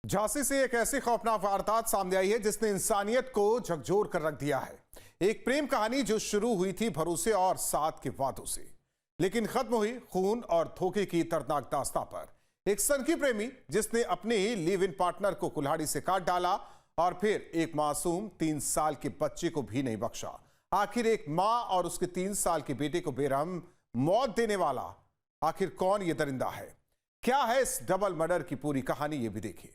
झांसी से एक ऐसी खौफनाक वारदात सामने आई है जिसने इंसानियत को झकझोर कर रख दिया है। एक प्रेम कहानी जो शुरू हुई थी भरोसे और साथ के वादों से, लेकिन खत्म हुई खून और धोखे की दर्दनाक दास्तां पर। एक सनकी प्रेमी जिसने अपने ही लिव इन पार्टनर को कुल्हाड़ी से काट डाला और फिर एक मासूम 3 साल के बच्चे को भी नहीं बख्शा। आखिर एक मां और उसके 3 साल के बेटे को बेरहम मौत देने वाला आखिर कौन ये दरिंदा है? क्या है इस डबल मर्डर की पूरी कहानी, ये भी देखिए।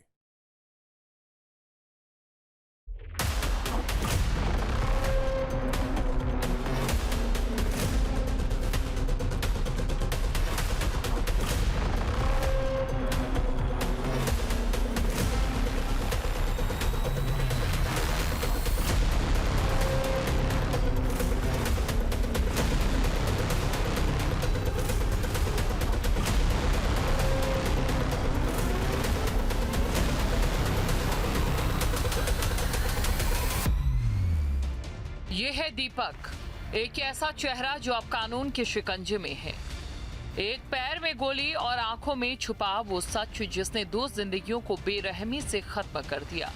ये है दीपक, एक ऐसा चेहरा जो अब कानून के शिकंजे में है। एक पैर में गोली और आंखों में छुपा वो सच जिसने 2 जिंदगियों को बेरहमी से खत्म कर दिया।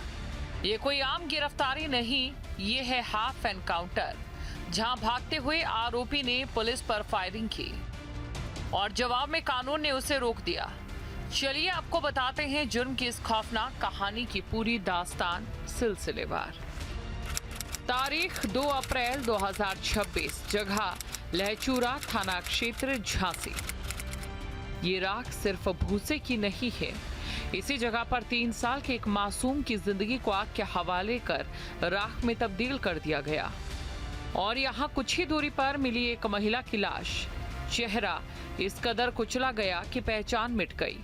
ये कोई आम गिरफ्तारी नहीं, ये है हाफ एनकाउंटर, जहां भागते हुए आरोपी ने पुलिस पर फायरिंग की और जवाब में कानून ने उसे रोक दिया। चलिए आपको बताते हैं जुर्म की इस खौफनाक कहानी की पूरी दास्तान सिलसिलेवार। तारीख 2 अप्रैल 2026, जगह लहचूरा थाना क्षेत्र झांसी। ये राख सिर्फ भूसे की नहीं है, इसी जगह पर 3 साल के एक मासूम की जिंदगी को आग के हवाले कर राख में तब्दील कर दिया गया। और यहाँ कुछ ही दूरी पर मिली एक महिला की लाश। चेहरा इस कदर कुचला गया कि पहचान मिट गई।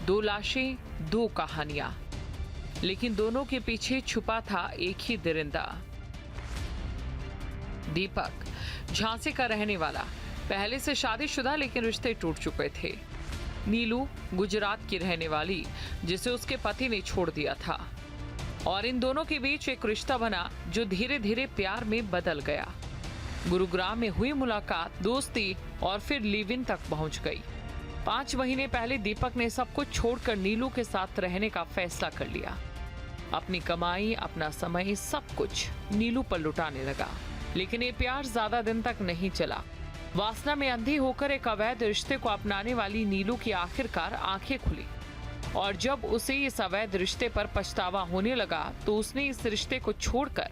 2 लाशें, 2 कहानियां, लेकिन दोनों के पीछे छुपा था एक ही दरिंदा। दीपक झांसी का रहने वाला, पहले से शादीशुदा लेकिन रिश्ते टूट चुके थे। नीलू गुजरात की रहने वाली जिसे उसके पति ने छोड़ दिया था, और इन दोनों के बीच एक रिश्ता बना जो धीरे धीरे प्यार में बदल गया। गुरुग्राम में हुई मुलाकात, दोस्ती और फिर लिव इन तक पहुंच गई। 5 महीने पहले दीपक ने सब कुछ छोड़कर नीलू के साथ रहने का फैसला कर लिया। अपनी कमाई, अपना समय, सब कुछ नीलू पर लुटाने लगा। लेकिन ये प्यार ज्यादा दिन तक नहीं चला। वासना में अंधी होकर एक अवैध रिश्ते को अपनाने वाली नीलू की आखिरकार आंखें खुली, और जब उसे इस अवैध रिश्ते पर पछतावा होने लगा तो उसने इस रिश्ते को छोड़कर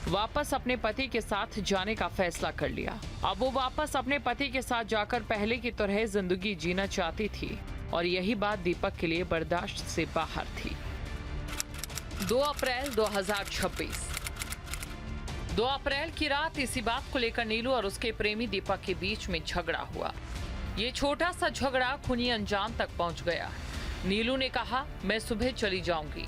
वापस अपने पति के साथ जाने का फैसला कर लिया। अब वो वापस अपने पति के साथ जाकर पहले की तरह जिंदगी जीना चाहती थी, और यही बात दीपक के लिए बर्दाश्त से बाहर थी। 2 अप्रैल 2026, 2 अप्रैल की रात इसी बात को लेकर नीलू और उसके प्रेमी दीपक के बीच में झगड़ा हुआ। ये छोटा सा झगड़ा खूनी अंजाम तक पहुंच गया। नीलू ने कहा, मैं सुबह चली जाऊंगी।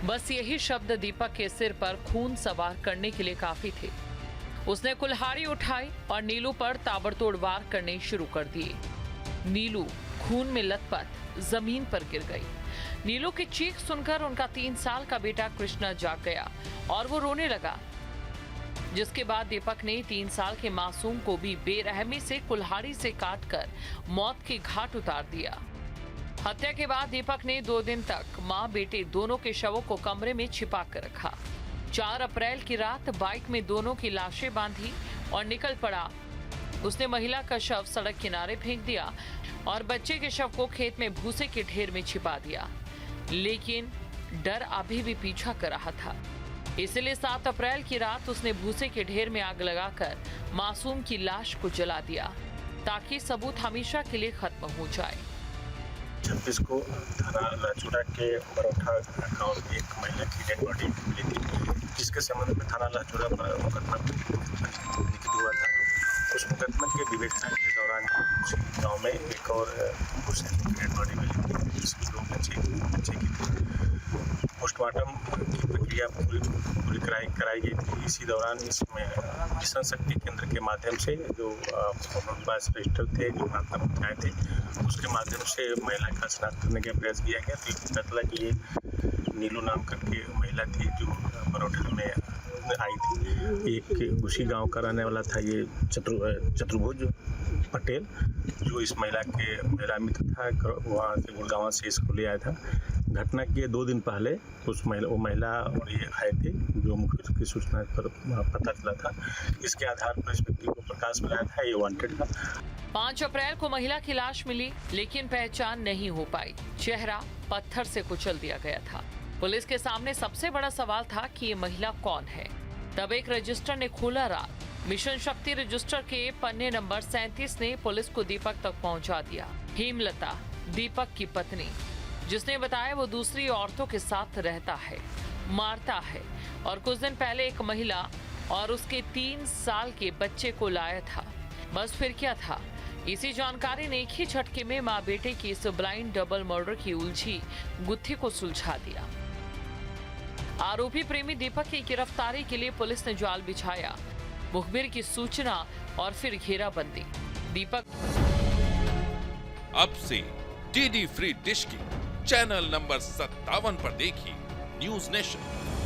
बस यही शब्द दीपक के सिर पर खून सवार करने के लिए काफी थे। उसने कुल्हाड़ी उठाई और नीलू पर ताबड़तोड़ वार करने शुरू कर दिए। नीलू खून में लथपथ जमीन पर गिर गई। नीलू की चीख सुनकर उनका 3 साल का बेटा कृष्णा जाग गया और वो रोने लगा, जिसके बाद दीपक ने 3 साल के मासूम को भी बेरहमी से कुल्हाड़ी से काटकर मौत के घाट उतार दिया। हत्या के बाद दीपक ने 2 दिन तक मां बेटे दोनों के शवों को कमरे में छिपा कर रखा। 4 अप्रैल की रात बाइक में दोनों की लाशें बांधी और निकल पड़ा। उसने महिला का शव सड़क किनारे फेंक दिया और बच्चे के शव को खेत में भूसे के ढेर में छिपा दिया। लेकिन डर अभी भी पीछा कर रहा था, इसलिए 7 अप्रैल की रात उसने भूसे के ढेर में आग लगाकर मासूम की लाश को जला दिया, ताकि सबूत हमेशा के लिए खत्म हो जाए। 26 को थाना लहचूरा के बरौठा गांव में एक महिला की डेड बॉडी मिली थी, जिसके संबंध में थाना लहचूरा पर मुकदमा लिखित हुआ था। उस मुकदमे के विवेचना के दौरान गांव में एक और डेड बॉडी मिली थी, जिसकी 2 बच्चे की थी। पोस्टमार्टम की प्रक्रिया पूरी कराई गई थी। इसी दौरान इसमें मिशन शक्ति केंद्र के माध्यम से जो पास रजिस्टर थे, जो प्राथमिक आए थे, उसके माध्यम से महिला का शनाख्त करने का प्रयास किया गया। तो पता चला कि ये नीलू नाम करके महिला थी जो बरौठा में आई थी। एक उसी गांव का रहने वाला था ये चतुर्भुज, पटेल, जो इस महिला मित्र था, वहाँ से गुड़गांव से इसको ले आया था। घटना के 2 दिन पहले वो महिला और ये आए थे, जो मुख्य की सूचना पर पता चला था। इसके आधार पर इस व्यक्ति को प्रकाश में लाया था, ये वांटेड था। 5 अप्रैल को महिला की लाश मिली, लेकिन पहचान नहीं हो पाई। चेहरा पत्थर से कुचल दिया गया था। पुलिस के सामने सबसे बड़ा सवाल था कि ये महिला कौन है। तब एक रजिस्टर ने खोला राज। मिशन शक्ति रजिस्टर के पन्ने नंबर 37 ने पुलिस को दीपक तक पहुंचा दिया। हेमलता, दीपक की पत्नी, जिसने बताया वो दूसरी औरतों के साथ रहता है, मारता है और कुछ दिन पहले एक महिला और उसके 3 साल के बच्चे को लाया था। बस फिर क्या था? इसी जानकारी ने एक ही झटके में माँ बेटे की इस ब्लाइंड डबल मर्डर की उलझी गुत्थी को सुलझा दिया। आरोपी प्रेमी दीपक की गिरफ्तारी के लिए पुलिस ने जाल बिछाया, मुखबिर की सूचना और फिर घेराबंदी। दीपक अब से डीडी फ्री डिश की चैनल नंबर 57 पर देखिए न्यूज नेशन।